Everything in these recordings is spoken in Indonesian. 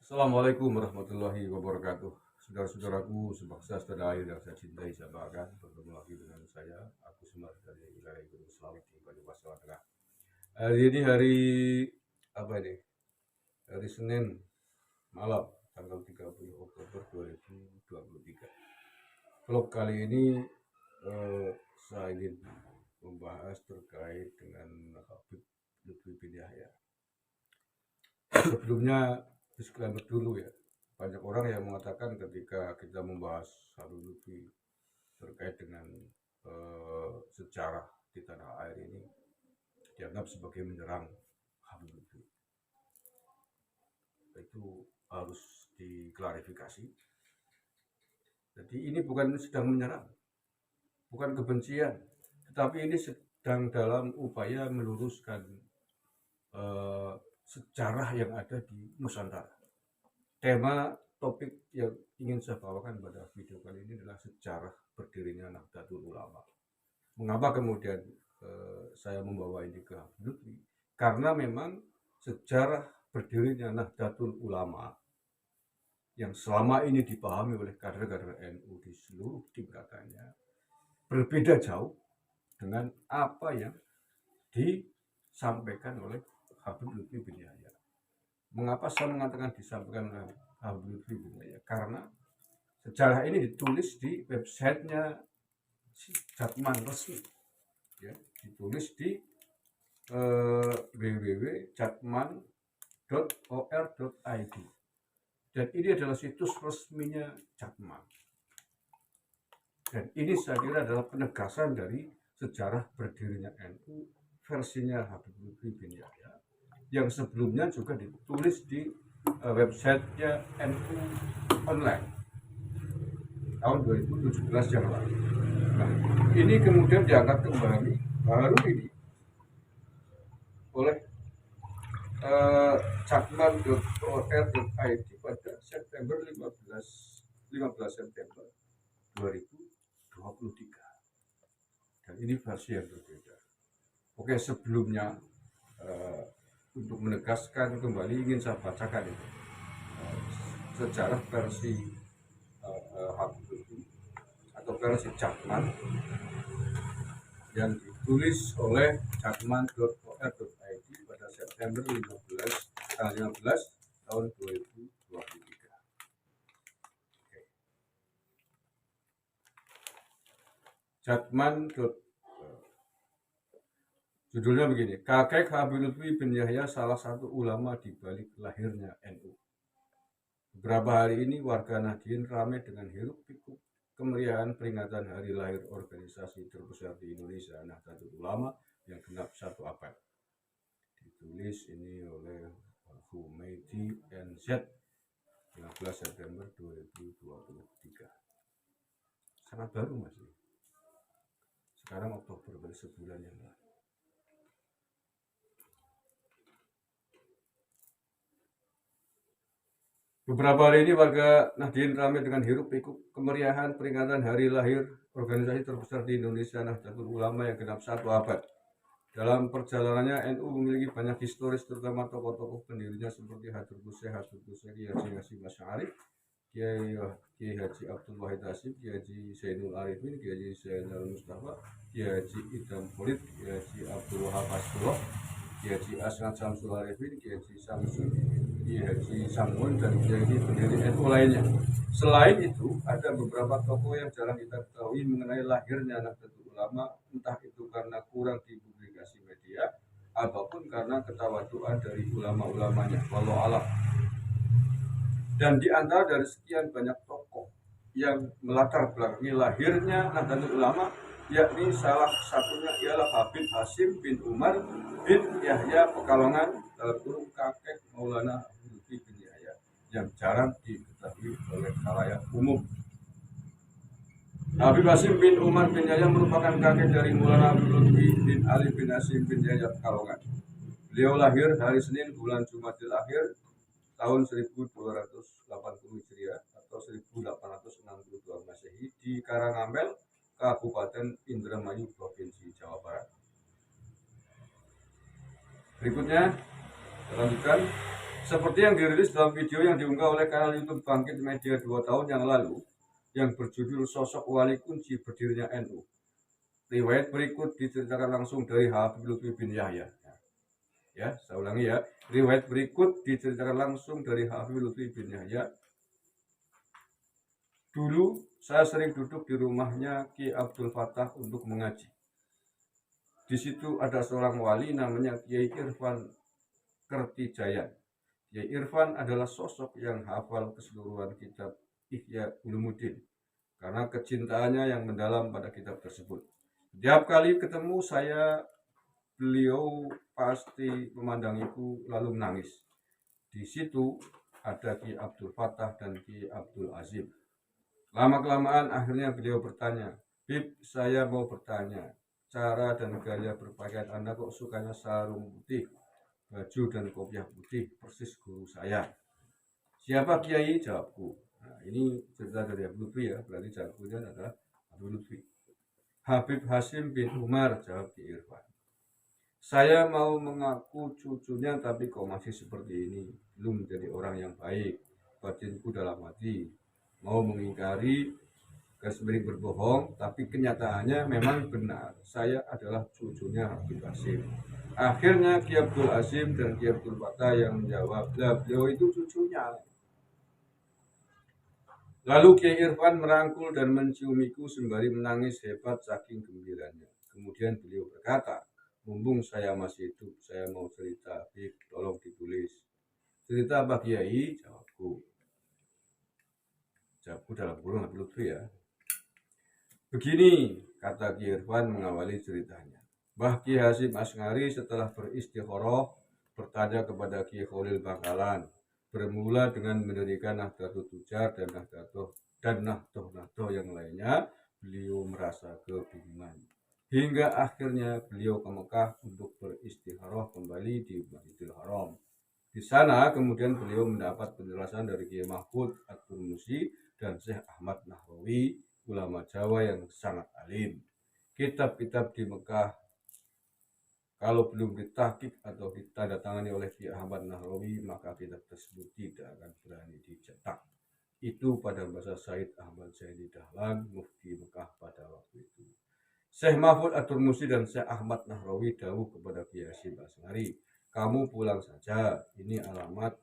Assalamualaikum warahmatullahi wabarakatuh. Saudara-saudaraku sebangsa setanah air yang saya cintai, saya banggakan, bertemu lagi dengan saya, aku Semar dari wilayah Gunung Selamet di Banyumas, Jawa Tengah. Hari ini hari apa ini? Hari Senin malam, tanggal 30 Oktober 2023. Vlog kali ini saya ingin membahas terkait dengan Habib Lutfi bin Yahya. Sebelumnya disclaimer dulu ya. Banyak orang yang mengatakan ketika kita membahas Habib Lutfi terkait dengan sejarah di tanah air ini dianggap sebagai menyerang Habib Lutfi. Itu harus diklarifikasi. Jadi ini bukan sedang menyerang, bukan kebencian, tetapi ini sedang dalam upaya meluruskan sejarah yang ada di Nusantara. Tema topik yang ingin saya bawakan pada video kali ini adalah sejarah berdirinya Nahdlatul Ulama. Mengapa kemudian saya membawa ini ke Habib Lutfi? Karena memang sejarah berdirinya Nahdlatul Ulama yang selama ini dipahami oleh kader-kader NU di seluruh tingkatannya berbeda jauh dengan apa yang disampaikan oleh Habib Lutfi bin Yahya. Mengapa saya mengatakan disampaikan oleh Habib Lutfi bin Yahya? Karena sejarah ini ditulis di websitenya Jatman resmi, ya, ditulis di www.jatman.or.id, dan ini adalah situs resminya Jatman. Dan ini saya kira adalah penegasan dari sejarah berdirinya NU versinya Habib Lutfi bin Yahya, yang sebelumnya juga ditulis di websitenya NU Online tahun 2017 yang lalu. Nah, ini kemudian diangkat kembali baru ini oleh Jatman.or.id pada September 15 September 2023. Dan ini versi yang berbeda. Oke, sebelumnya untuk menegaskan kembali ingin saya bacakan itu sejarah versi Habib Lutfi atau versi Jatman yang ditulis oleh Jatman.or.id pada September 15 tahun 2023. Jatman. Judulnya begini: Kakek Habib Lutfi bin Yahya salah satu ulama di balik lahirnya NU. Beberapa hari ini warga Nahdien ramai dengan hiruk pikuk kemeriahan peringatan hari lahir organisasi terbesar di Indonesia, Nahdlatul Ulama, yang genap 1 abad. Ditulis ini oleh Humaydi NZ 15 September 2023. Sangat baru masih. Sekarang Oktober, baru sebulan yang lalu. Beberapa hari ini warga Nahdien ramai dengan hiruk pikuk kemeriahan peringatan hari lahir organisasi terbesar di Indonesia, Nahdlatul Ulama, yang genap 1 abad. Dalam perjalanannya, NU memiliki banyak historis, terutama tokoh-tokoh pendirinya seperti Habib Lutfi, Kiai Haji Hasyim Asy'ari, Kiai Haji Abdul Wahid Hasyim, Kiai Haji Zainul Arifin, Kiai Haji Zainal Mustafa, Kiai Haji Idham Khalid, Kiai Haji Abdul Wahab Hasbullah, Kiai Haji As'ad Syamsul Arifin, Kiai Haji Samsul, Kiai Haji Samun, dan Kiai pendiri NU lainnya. Selain itu, ada beberapa tokoh yang jarang kita ketahui mengenai lahirnya Nahdlatul Ulama, entah itu karena kurang dipublikasi media ataupun karena ketawaduan dari ulama-ulamanya. Wallahu a'lam. Dan di antara dari sekian banyak tokoh yang melatar belakangi lahirnya Nahdlatul Ulama, yakni salah satunya ialah Habib Hasyim bin Umar bin Yahya Pekalongan, dalam kurung kakek Maulana Habib Lutfi bin Yahya, yang jarang diketahui oleh khalayak umum. Habib Hasyim bin Umar bin Yahya merupakan kakek dari Maulana Habib Lutfi bin Ali bin Hasyim bin Yahya Pekalongan. Beliau lahir hari Senin bulan Jumadil Akhir tahun 1280 Hijriah atau 1862 Masehi di Karangambel, Kabupaten Indramayu, Provinsi Jawa Barat. Berikutnya lanjutkan. Seperti yang dirilis dalam video yang diunggah oleh kanal YouTube Bangkit Media 2 tahun yang lalu, yang berjudul Sosok Wali Kunci Berdirinya NU. Riwayat berikut diceritakan langsung dari Habib Lutfi bin Yahya. Ya, saya ulangi ya. Riwayat berikut diceritakan langsung dari Habib Lutfi bin Yahya. Dulu saya sering duduk di rumahnya Ki Abdul Fattah untuk mengaji. Di situ ada seorang wali namanya Kiai Irfan Kertijayan. Kiai Irfan adalah sosok yang hafal keseluruhan kitab Ihya Ulumuddin karena kecintaannya yang mendalam pada kitab tersebut. Setiap kali ketemu saya, beliau pasti memandangiku lalu menangis. Di situ ada Ki Abdul Fattah dan Ki Abdul Azim. Lama-kelamaan akhirnya beliau bertanya, "Bib, saya mau bertanya, cara dan gaya berpakaian Anda kok sukanya sarung putih, baju dan kopiah putih, persis guru saya." "Siapa Kiai?" jawabku. Nah, ini cerita dari Habib Lutfi ya, berarti jagonya adalah Habib Lutfi. "Habib Hasim bin Umar," jawab Ki Irfan. "Saya mau mengaku cucunya tapi kok masih seperti ini, belum menjadi orang yang baik, batinku dalam hati. Mau mengingkari, garis berbohong, tapi kenyataannya memang benar. Saya adalah cucunya Habib Hasim." Akhirnya Ki Abdul Azim dan Ki Abdul Fattah yang menjawab, "Lah, beliau itu cucunya." Lalu Kiai Irfan merangkul dan menciumiku sembari menangis hebat saking gembiranya. Kemudian beliau berkata, "Mumpung saya masih hidup, saya mau cerita. Bib, tolong ditulis." "Cerita apa Kiai?" Jawabku. Jawabku dalam kurung Habib Lutfi ya. "Begini," kata Kiai Irfan mengawali ceritanya. "Mbah Kiai Hasyim Asy'ari setelah beristikharah bertanya kepada Kiai Khalil Bangkalan, bermula dengan mendirikan Nahdlatul Tujar dan Nahdlatul yang lainnya. Beliau merasa kebingungan. Hingga akhirnya beliau ke Mekah untuk beristikharah kembali di Masjidil Haram. Di sana kemudian beliau mendapat penjelasan dari Kiai Mahfud At-Turmusi dan Syekh Ahmad Nahrawi, ulama Jawa yang sangat alim. Kitab-kitab di Mekah kalau belum ditahqiq atau ditandatangani oleh Kiai Ahmad Nahrawi, maka kitab tersebut tidak akan berani dicetak." Itu pada bahasa Said Ahmad Zaini Dahlan, Mufti Mekah pada waktu itu. Syekh Mahfud At-Turmusi dan Syekh Ahmad Nahrawi dawuh kepada Kiai Hasyim Asy'ari, "Kamu pulang saja. Ini alamat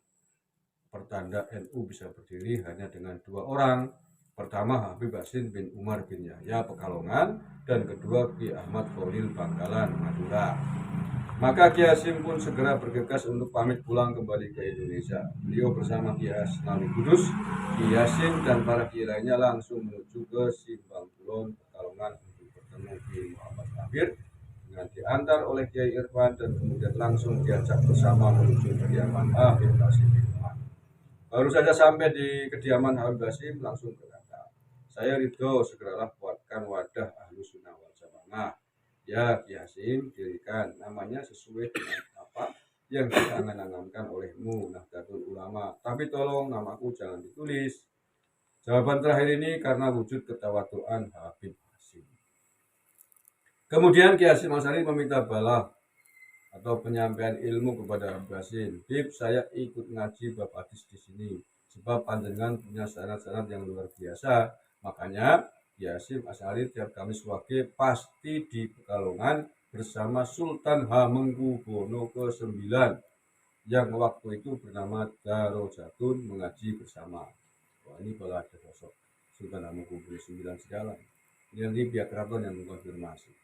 pertanda NU bisa berdiri hanya dengan 2 orang. Pertama Habib Hasim bin Umar bin Yahya Pekalongan, dan kedua Ki Ahmad Khalil Bangkalan Madura." Maka Kiai Hasyim pun segera bergegas untuk pamit pulang kembali ke Indonesia. Beliau bersama Kiai Asnawi Kudus, Kiai Hasyim dan para kiai lainnya langsung menuju ke Simpang Kulon Pekalongan untuk bertemu Kiai Muhammad Kafir, dengan diantar oleh Kiai Irfan dan kemudian langsung diajak bersama menuju kediaman Habib Hasyim bin Umar. Baru saja sampai di kediaman Habib Hasyim langsung berkata, "Saya ridho, segeralah buatkan wadah Ahlus Sunnah wal Jamaah. Ya Kiai Hasyim, dirikan, namanya sesuai dengan apa yang diangan-angankan olehmu, Nahdlatul Ulama. Tapi tolong namaku jangan ditulis." Jawaban terakhir ini karena wujud ketawaduan Habib Hasyim. Kemudian Kiai Hasyim Asy'ari meminta balah atau penyampaian ilmu kepada Habib Hasyim. "Bib, saya ikut ngaji bab hadis di sini sebab panjenengan punya syarat-syarat yang luar biasa. Makanya Kiai Hasyim Asy'ari tiap Kamis Wage pasti di Pekalongan bersama Sultan Hamengkubuwono ke-9 yang waktu itu bernama Darajatun mengaji bersama." Wah, ini kalau ada sosok Sultan Hamengkubuwono ke-9 segala. Ini nanti pihak keraton yang mengkonfirmasi.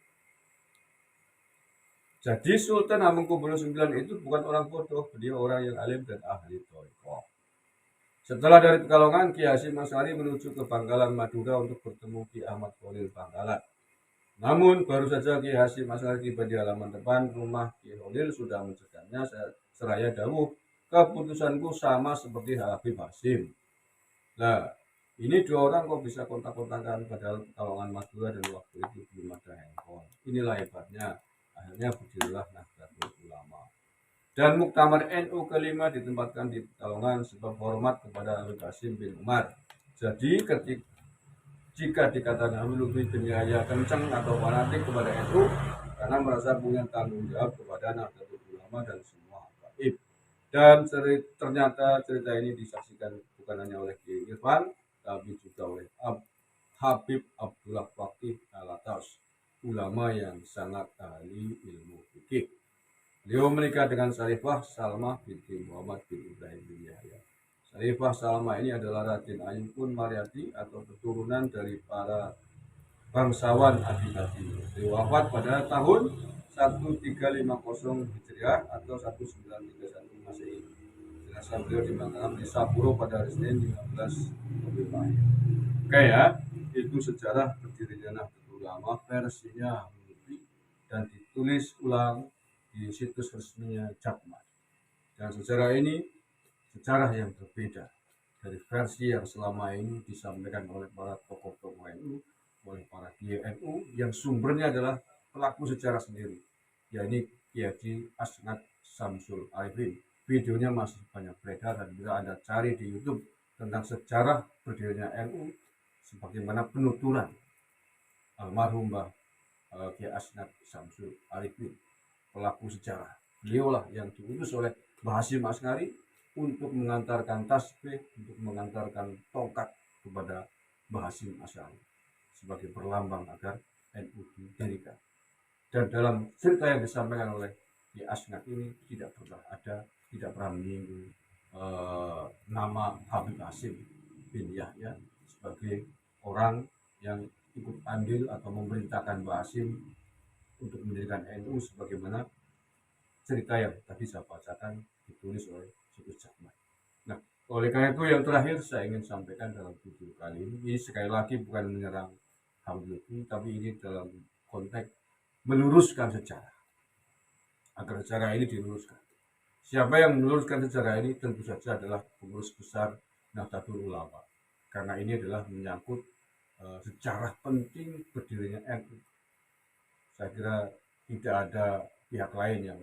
Jadi Sultan Hamengkubuwono ke-9 itu bukan orang bodoh, beliau orang yang alim dan ahli thariqah. Setelah dari Pekalongan, Kiai Hasyim Asy'ari menuju ke Bangkalan Madura untuk bertemu Kiai Ahmad Khalil Bangkalan. Namun baru saja Kiai Hasyim Asy'ari tiba di halaman depan rumah Kiai Khalil sudah mencegahnya seraya dawuh, "Keputusanku sama seperti Habib Hasyim." Nah, ini 2 orang kok bisa kontak-kontakan padahal Pekalongan Madura dan waktu itu belum ada handphone. Inilah hebatnya. Akhirnya berdirilah Nahdlatul Ulama. Dan Muktamar NU kelima ditempatkan di Pekalongan sebab hormat kepada Habib Hasyim bin Umar. Jadi jika dikatakan Habib Lutfi bin Yahya kencang atau fanatik kepada NU karena merasa punya tanggung jawab kepada Nahdlatul Ulama dan semua habaib. Dan ternyata cerita ini disaksikan bukan hanya oleh Kiai Irfan, tapi juga oleh Habib Abdullah Fakih Alatas, ulama yang sangat ahli ilmu fikih. Beliau menikah dengan Syarifah Salma binti Muhammad bin Ibrahim bin Yahya. Syarifah Salma ini adalah Raden Ayunkun Mariati atau keturunan dari para bangsawan Adi-Adi. Beliau wafat pada tahun 1350 Hijriah atau 1931 Masehi. Jenazah beliau dimakamkan di Sapuro pada hari Senin 15 November. Oke ya, itu sejarah berdirinya Nahdlatul Ulama versinya Habib dan ditulis ulang di situs resminya Jakma. Dan sejarah ini sejarah yang berbeda dari versi yang selama ini disampaikan oleh para tokoh-tokoh NU, oleh para kiai NU yang sumbernya adalah pelaku sejarah sendiri, yakni Kiai Asnad Samsul Arifin. Videonya masih banyak beredar dan bisa Anda cari di YouTube tentang sejarah berdirinya NU sebagaimana penuturan almarhum Kiai Asnad Samsul Arifin, pelaku sejarah. Beliaulah yang diutus oleh Mbah Hasyim As'ari untuk mengantarkan tasbih, untuk mengantarkan tongkat kepada Mbah Hasyim As'ari sebagai perlambang agar NU didirikan. Dan dalam cerita yang disampaikan oleh Kiai Asnad ini tidak pernah menyinggung nama Habib Hasyim bin Yahya sebagai orang yang ikut andil atau memerintahkan Mbah Hasyim untuk mendirikan NU sebagaimana cerita yang tadi saya bacakan ditulis oleh situs Jakma. Nah, oleh karena itu yang terakhir saya ingin sampaikan dalam video kali ini sekali lagi bukan menyerang Habib, tapi ini dalam konteks meluruskan sejarah agar sejarah ini diluruskan. Siapa yang meluruskan sejarah ini tentu saja adalah pengurus besar Nahdlatul Ulama, karena ini adalah menyangkut sejarah penting berdirinya NU. Saya kira tidak ada pihak lain yang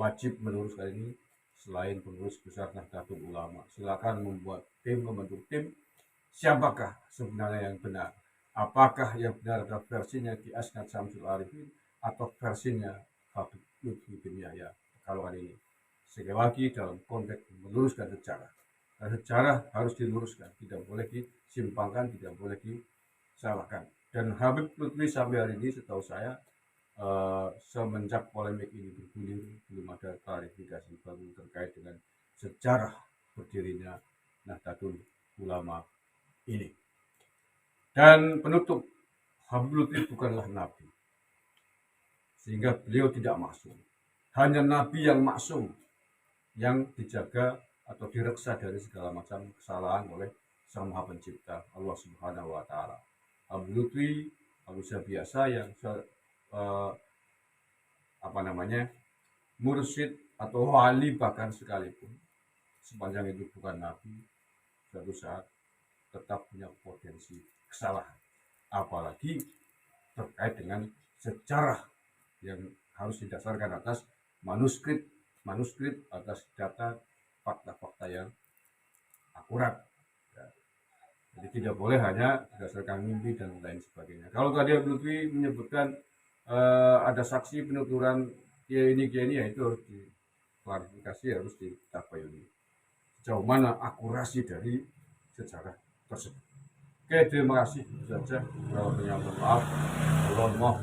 wajib meluruskan ini selain pengurus besar Nahdlatul Ulama. Silakan membentuk tim. Siapakah sebenarnya yang benar? Apakah yang benar adalah versinya Kiai Asnad Samsul Arifin atau versinya Habib Lutfi bin Yahya Pekalongan ini? Sekali lagi dalam konteks meluruskan sejarah. Dan sejarah harus diluruskan, tidak boleh disimpangkan, tidak boleh disalahkan. Dan Habib Lutfi sampai hari ini setahu saya semenjak polemik ini bergulir belum ada klarifikasi baru terkait dengan sejarah berdirinya Nahdlatul Ulama ini. Dan penutup, Habib Lutfi bukanlah nabi, sehingga beliau tidak maksum. Hanya nabi yang maksum, yang dijaga atau direksa dari segala macam kesalahan oleh Sang Maha Pencipta Allah Subhanahu wa Ta'ala. Habib Lutfi manusia biasa yang mursyid atau wali bahkan sekalipun, sepanjang itu bukan nabi, suatu saat tetap punya potensi kesalahan, apalagi terkait dengan sejarah yang harus didasarkan atas manuskrip atas data fakta-fakta yang akurat. Jadi tidak boleh hanya berdasarkan mimpi dan lain sebagainya. Kalau tadi Habib Lutfi menyebutkan ada saksi penuturan kiai ini ya itu harus diklarifikasi, harus ditabayuni sejauh mana akurasi dari sejarah tersebut. Oke, terima kasih. Itu saja. Kalau punya maaf, mohon maaf.